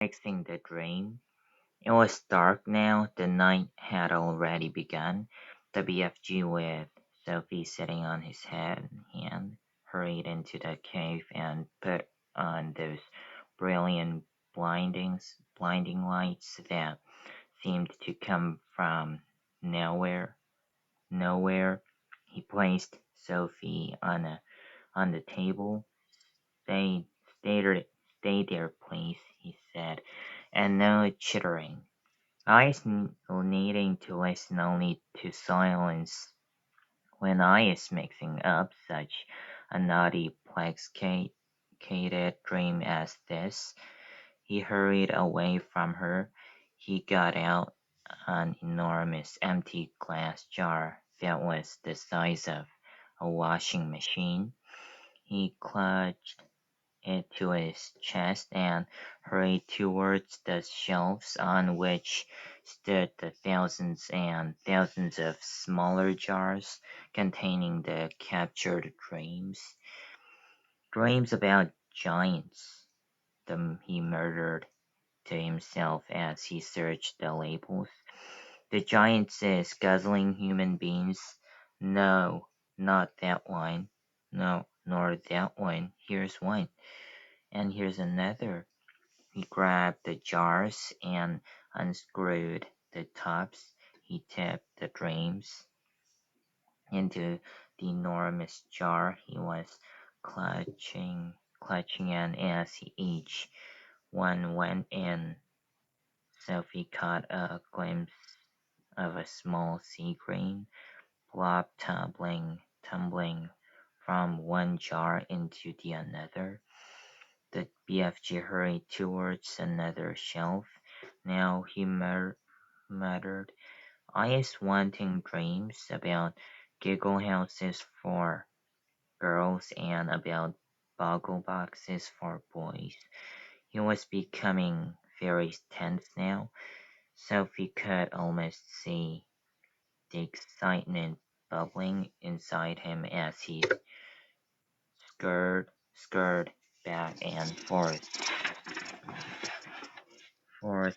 Mixing the dream. It was dark now, the night had already begun. The BFG, with Sophie sitting on his head and hand, hurried into the cave and put on those brilliant blinding lights that seemed to come from nowhere. Nowhere. He placed Sophie on the table. Stay, stay there, please, he said, and no chittering. Needing to listen only to silence when I is mixing up such a naughty, placated dream as this. He hurried away from her. He got out an enormous empty glass jar that was the size of a washing machine. He clutched it to his chest and hurried towards the shelves on which stood the thousands and thousands of smaller jars containing the captured dreams. Dreams about giants, he murmured to himself as he searched the labels. The giants is guzzling human beings. No, not that one. No, nor that one. Here's one. And here's another. He grabbed the jars and unscrewed the tops. He tipped the dreams into the enormous jar he was clutching in as each one went in. Sophie caught a glimpse of a small sea green blob tumbling from one jar into the another. The BFG hurried towards another shelf. Now he muttered, "Ice wanting dreams about giggle houses for girls and about boggle boxes for boys." He was becoming very tense now. Sophie could almost see the excitement bubbling inside him as he scurried back and forth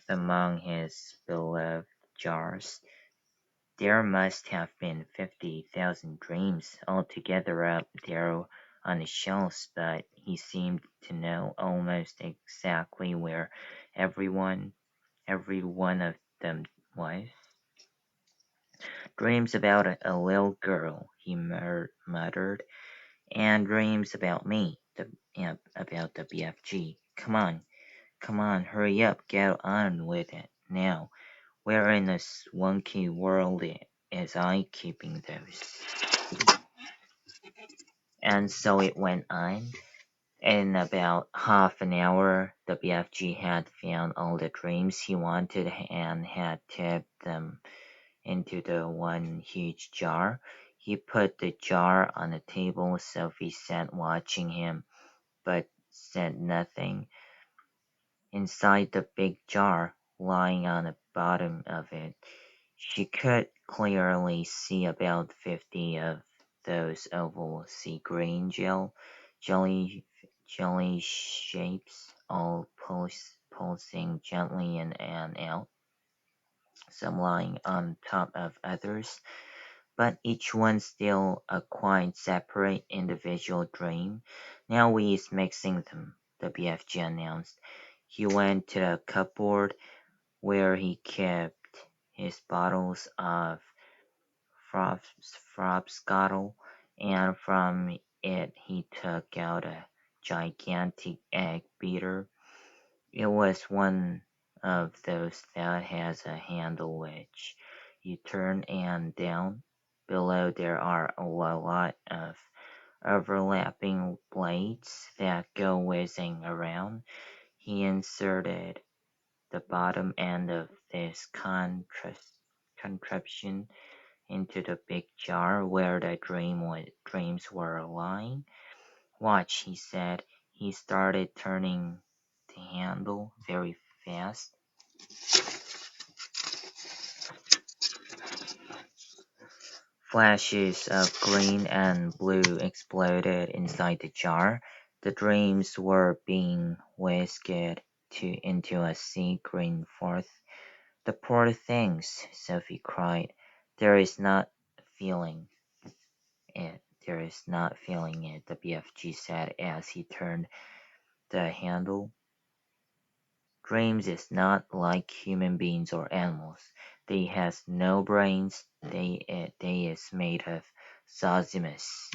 among his beloved jars. There must have been 50,000 dreams altogether up there on the shelves, but he seemed to know almost exactly where every one of them was. Dreams about a little girl, he muttered, and dreams about me, about the BFG. Come on, hurry up, get on with it, now. Where in a swanky world is I keeping those? And so it went on. In about half an hour, the BFG had found all the dreams he wanted and had tipped them into the one huge jar. He put the jar on the table. Sophie sat watching him, but said nothing. Inside the big jar, lying on the bottom of it, she could clearly see about 50 of those oval sea-green jelly jelly shapes, all pulsing gently in and out, some lying on top of others, but each one still a quite separate individual dream. Now we is mixing them, the BFG announced. He went to the cupboard where he kept his bottles of Frobscottle, and from it he took out a gigantic egg beater. It was one of those that has a handle which you turn, and down below there are a lot of overlapping blades that go whizzing around. He inserted the bottom end of this contraption into the big jar where the dreams were lying. "Watch," he said. He started turning the handle very fast. Flashes of green and blue exploded inside the jar. The dreams were being whisked into a sea green forth. The poor things, Sophie cried. There is not feeling it. There is not feeling it, the BFG said as he turned the handle. Dreams is not like human beings or animals. They has no brains. They is made of zosimus.